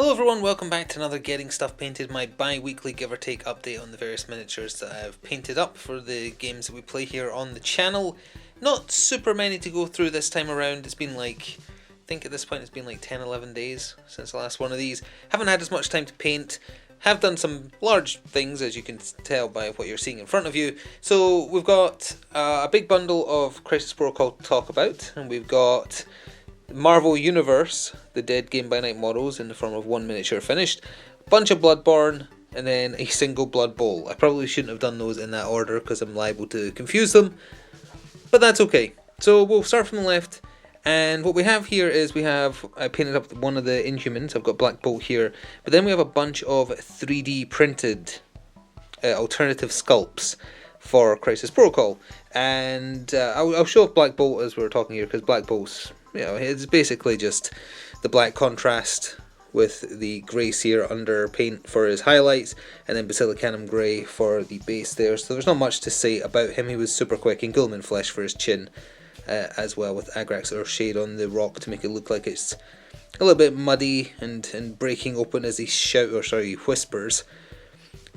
Hello everyone, welcome back to another Getting Stuff Painted, my bi-weekly give or take update on the various miniatures that I've painted up for the games that we play here on the channel. Not super many to go through this time around. It's been like, I think at this point it's been like 10-11 days since the last one of these. Haven't had as much time to paint. Have done some large things, as you can tell by what you're seeing in front of you. So we've got a big bundle of Crisis Protocol to talk about, and we've got Marvel Universe, the Dead Game by Night models in the form of one miniature finished, a bunch of Bloodborne, and then a single Blood Bowl. I probably shouldn't have done those in that order because I'm liable to confuse them, but that's okay. So we'll start from the left, and what we have here is I painted up one of the Inhumans. I've got Black Bolt here, but then we have a bunch of 3D printed alternative sculpts for Crisis Protocol, and I'll show off Black Bolt as we're talking here, because Black Bolt's, you know, it's basically just the black contrast with the grey sear under paint for his highlights, and then Basilicanum grey for the base there. So there's not much to say about him. He was super quick, and Gilman flesh for his chin as well, with Agrax or shade on the rock to make it look like it's a little bit muddy and breaking open as he whispers.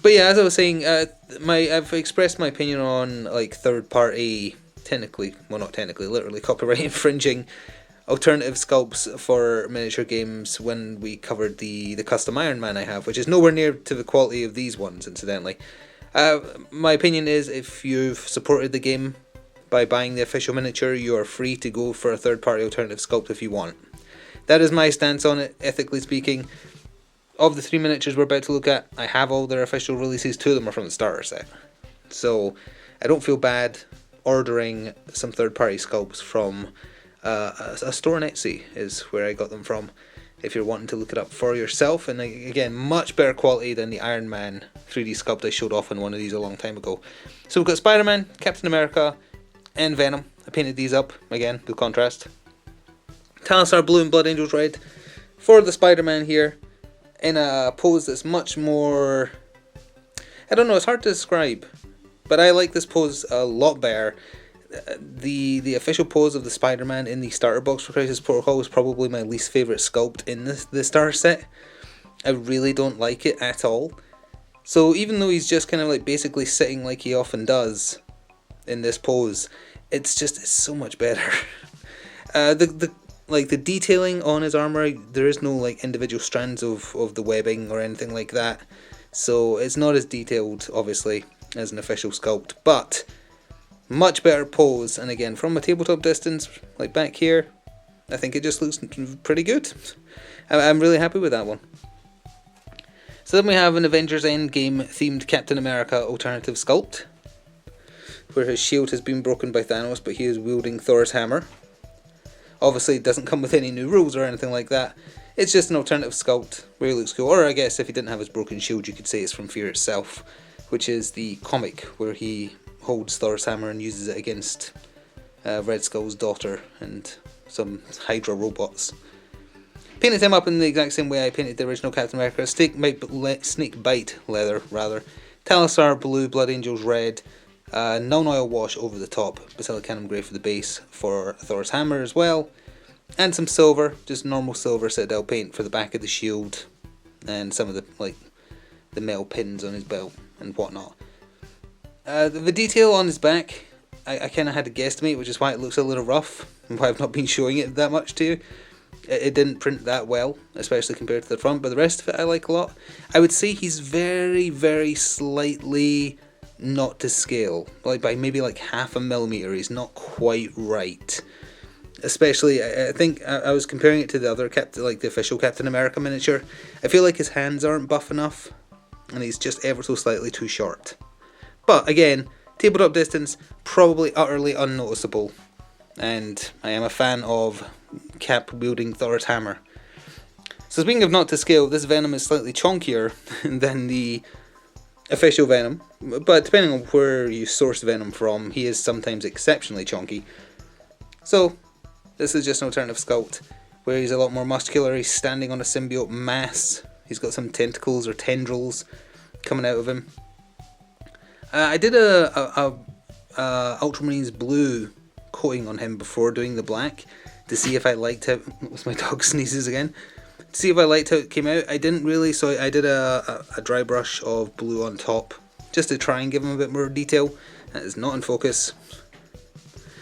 But yeah, as I was saying, I've expressed my opinion on like third-party, literally copyright infringing alternative sculpts for miniature games when we covered the custom Iron Man I have, which is nowhere near to the quality of these ones, incidentally. My opinion is, if you've supported the game by buying the official miniature, you are free to go for a third-party alternative sculpt if you want. That is my stance on it, ethically speaking. Of the three miniatures we're about to look at, I have all their official releases. Two of them are from the starter set. So I don't feel bad ordering some third-party sculpts from a store on Etsy is where I got them from, if you're wanting to look it up for yourself. And again, much better quality than the Iron Man 3D sculpt I showed off in one of these a long time ago. So we've got Spider-Man, Captain America, and Venom. I painted these up, again, with contrast. Talisar Blue and Blood Angels Red for the Spider-Man here, in a pose that's much more, I don't know, it's hard to describe, but I like this pose a lot better. The official pose of the Spider-Man in the starter box for Crisis Protocol was probably my least favourite sculpt in the starter set. I really don't like it at all. So even though he's just kind of like basically sitting like he often does in this pose, it's so much better. The detailing on his armour, there is no like individual strands of the webbing or anything like that, so it's not as detailed obviously as an official sculpt, but much better pose. And again, from a tabletop distance, like back here, I think it just looks pretty good. I'm really happy with that one. So then we have an Avengers Endgame themed Captain America alternative sculpt, where his shield has been broken by Thanos, but he is wielding Thor's hammer. Obviously it doesn't come with any new rules or anything like that. It's just an alternative sculpt where he looks cool. Or I guess if he didn't have his broken shield, you could say it's from Fear itself, which is the comic where he holds Thor's hammer and uses it against Red Skull's daughter and some Hydra robots. Painted him up in the exact same way I painted the original Captain America. Snake bite leather, rather. Talisar Blue, Blood Angels Red. Non-oil wash over the top, Basilicanum grey for the base for Thor's hammer as well, and some silver, just normal silver Citadel paint for the back of the shield, and some of the metal pins on his belt and whatnot. The detail on his back, I kind of had to guesstimate, which is why it looks a little rough, and why I've not been showing it that much to you. It didn't print that well, especially compared to the front, but the rest of it I like a lot. I would say he's very, very slightly not to scale, like by maybe like 0.5 millimeter. He's not quite right. Especially, I think I was comparing it to the other the official Captain America miniature. I feel like his hands aren't buff enough, and he's just ever so slightly too short. But again, tabletop distance, probably utterly unnoticeable, and I am a fan of Cap wielding Thor's hammer. So speaking of not to scale, this Venom is slightly chonkier than the official Venom, but depending on where you source Venom from, he is sometimes exceptionally chonky. So this is just an alternative sculpt where he's a lot more muscular. He's standing on a symbiote mass. He's got some tentacles or tendrils coming out of him. I did a Ultramarines blue coating on him before doing the black to see if I liked it. That was my dog sneezes again. see if I liked how it came out. I didn't really, so I did a dry brush of blue on top, just to try and give him a bit more detail. That is not in focus.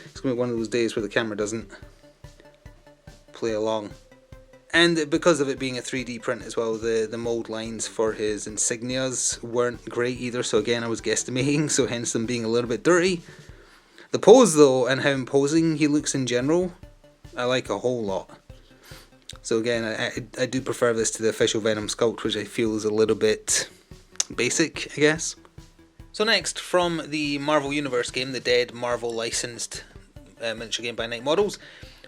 It's going to be one of those days where the camera doesn't play along. And because of it being a 3D print as well, the mould lines for his insignias weren't great either, so again I was guesstimating, so hence them being a little bit dirty. The pose though, and how imposing he looks in general, I like a whole lot. So again, I do prefer this to the official Venom sculpt, which I feel is a little bit basic, I guess. So next, from the Marvel Universe game, the Dead Marvel licensed miniature game by Night Models,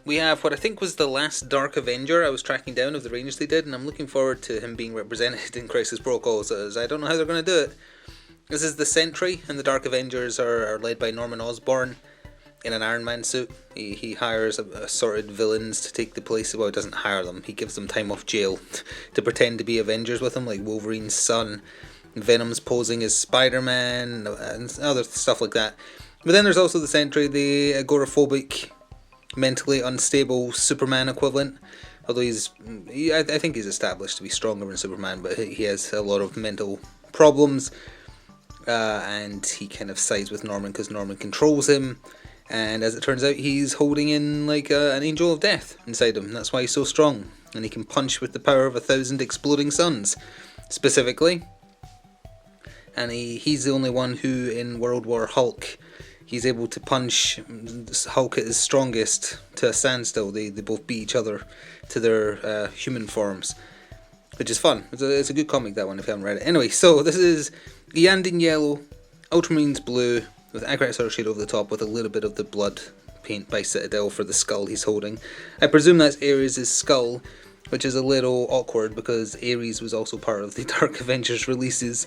we have what I think was the last Dark Avenger I was tracking down of the range they did, and I'm looking forward to him being represented in Crisis Protocols, as I don't know how they're going to do it. This is the Sentry, and the Dark Avengers are led by Norman Osborn in an Iron Man suit. He hires assorted villains to take the place. Well, he doesn't hire them, he gives them time off jail to pretend to be Avengers with him, like Wolverine's son. Venom's posing as Spider-Man, and other stuff like that. But then there's also the Sentry, the agoraphobic, mentally unstable Superman equivalent, although I think he's established to be stronger than Superman, but he has a lot of mental problems, and he kind of sides with Norman because Norman controls him, and as it turns out he's holding in like an angel of death inside him. That's why he's so strong, and he can punch with the power of 1,000 exploding suns, specifically. And he's the only one who in World War Hulk, he's able to punch Hulk at his strongest to a standstill. They both beat each other to their human forms, which is fun. It's a good comic, that one, if you haven't read it. Anyway, so this is Yandin yellow, Ultramarines blue, with Agrat shade over the top, with a little bit of the blood paint by Citadel for the skull he's holding. I presume that's Aries' skull, which is a little awkward because Aries was also part of the Dark Avengers releases.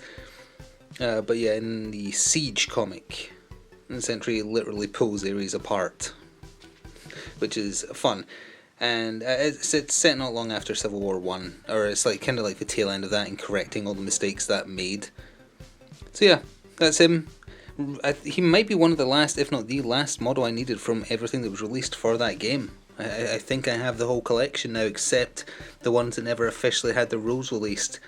But yeah, in the Siege comic, the Sentry literally pulls Ares apart, which is fun. And it's set not long after Civil War 1, or it's like kind of like the tail end of that, and correcting all the mistakes that made. So yeah, that's him. He might be one of the last, if not the last, model I needed from everything that was released for that game. I think I have the whole collection now, except the ones that never officially had the rules released.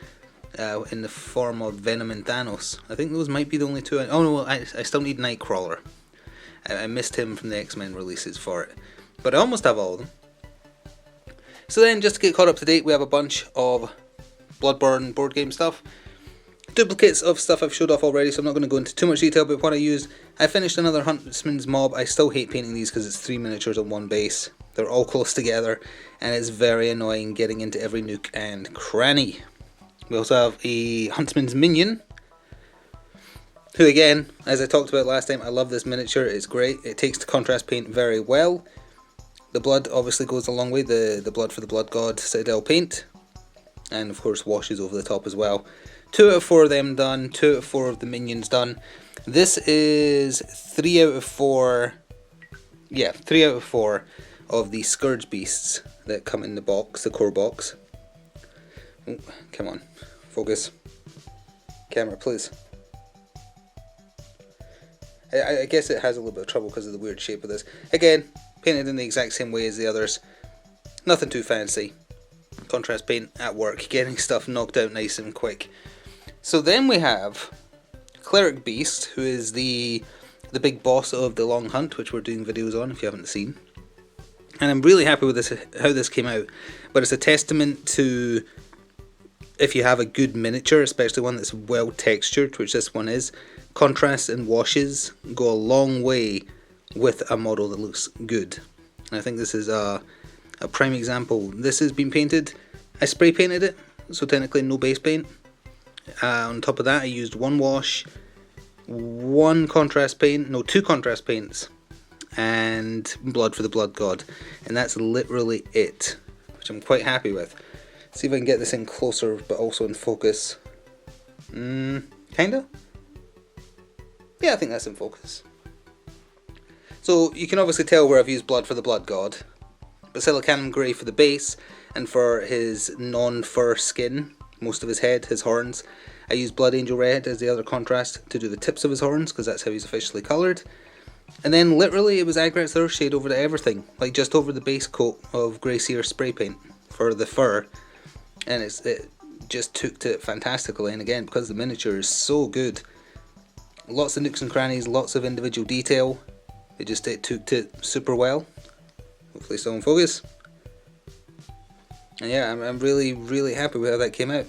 In the form of Venom and Thanos. I think those might be the only two. Oh no, I still need Nightcrawler. I missed him from the X-Men releases for it. But I almost have all of them. So then, just to get caught up to date, we have a bunch of Bloodborne board game stuff. Duplicates of stuff I've showed off already, so I'm not going to go into too much detail about what I used. I finished another Huntsman's Mob. I still hate painting these because it's 3 miniatures on one base. They're all close together, and it's very annoying getting into every nook and cranny. We also have a Huntsman's Minion, who again, as I talked about last time, I love this miniature, it's great, it takes the contrast paint very well. The blood obviously goes a long way, the blood for the Blood God Citadel paint, and of course washes over the top as well. 2 out of 4 of them done, 2 out of 4 of the minions done. This is 3 out of 4, yeah, 3 out of 4 of the Cleric Beasts that come in the box, the core box. Oh, come on, focus. Camera, please. I guess it has a little bit of trouble because of the weird shape of this. Again, painted in the exact same way as the others. Nothing too fancy. Contrast paint at work, getting stuff knocked out nice and quick. So then we have Cleric Beast, who is the big boss of the Long Hunt, which we're doing videos on if you haven't seen. And I'm really happy with this, how this came out. But it's a testament to, if you have a good miniature, especially one that's well textured, which this one is, contrasts and washes go a long way with a model that looks good. And I think this is a prime example. This has been painted, I spray painted it, so technically no base paint. On top of that I used 1 wash, 2 contrast paints, and blood for the Blood God. And that's literally it, which I'm quite happy with. See if I can get this in closer, but also in focus. Kinda? Yeah, I think that's in focus. So you can obviously tell where I've used blood for the Blood God. Basilicanum Grey for the base, and for his non-fur skin, most of his head, his horns, I used Blood Angel Red as the other contrast to do the tips of his horns, because that's how he's officially coloured. And then literally it was Agrat's Earthshade over to everything, like just over the base coat of Grey Seer spray paint for the fur. and it just took to it fantastically. And again, because the miniature is so good, lots of nooks and crannies, lots of individual detail, it took to it super well. Hopefully still in focus. And yeah, I'm really, really happy with how that came out.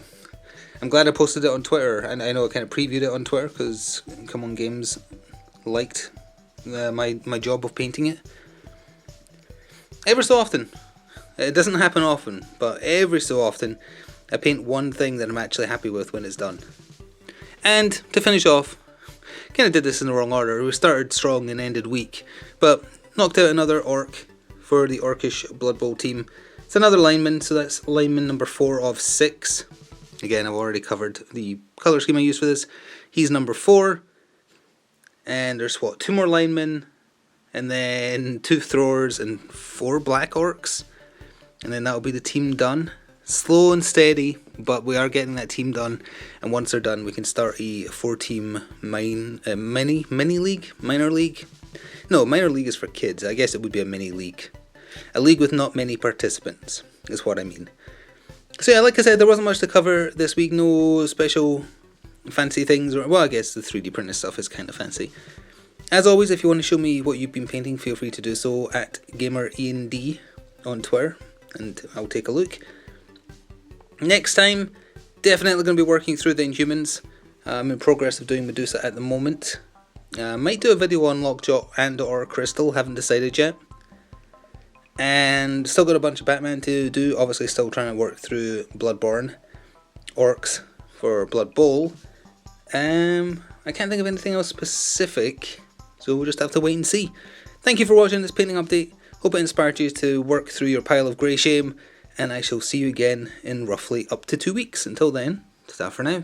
I'm glad I posted it on Twitter, and I know I kind of previewed it on Twitter because Come On Games liked my job of painting it. Every so often, it doesn't happen often, but every so often I paint one thing that I'm actually happy with when it's done. And to finish off, kind of did this in the wrong order. We started strong and ended weak, but knocked out another orc for the Orcish Blood Bowl team. It's another lineman, so that's lineman number 4 of 6. Again, I've already covered the colour scheme I used for this. He's number 4. And there's 2 more linemen, and then 2 throwers and 4 black orcs. And then that'll be the team done. Slow and steady, but we are getting that team done. And once they're done, we can start a 4-team minor league. No, minor league is for kids. I guess it would be a mini league. A league with not many participants, is what I mean. So yeah, like I said, there wasn't much to cover this week. No special fancy things. Well, I guess the 3D printed stuff is kind of fancy. As always, if you want to show me what you've been painting, feel free to do so at GamerEND on Twitter, and I'll take a look. Next time, definitely going to be working through the Inhumans. I'm in progress of doing Medusa at the moment. Might do a video on Lockjaw and or Crystal, haven't decided yet. And still got a bunch of Batman to do, obviously still trying to work through Bloodborne, Orcs for Blood Bowl. I can't think of anything else specific, so we'll just have to wait and see. Thank you for watching this painting update, hope it inspired you to work through your pile of grey shame, and I shall see you again in roughly up to 2 weeks. Until then, ta-ta for now.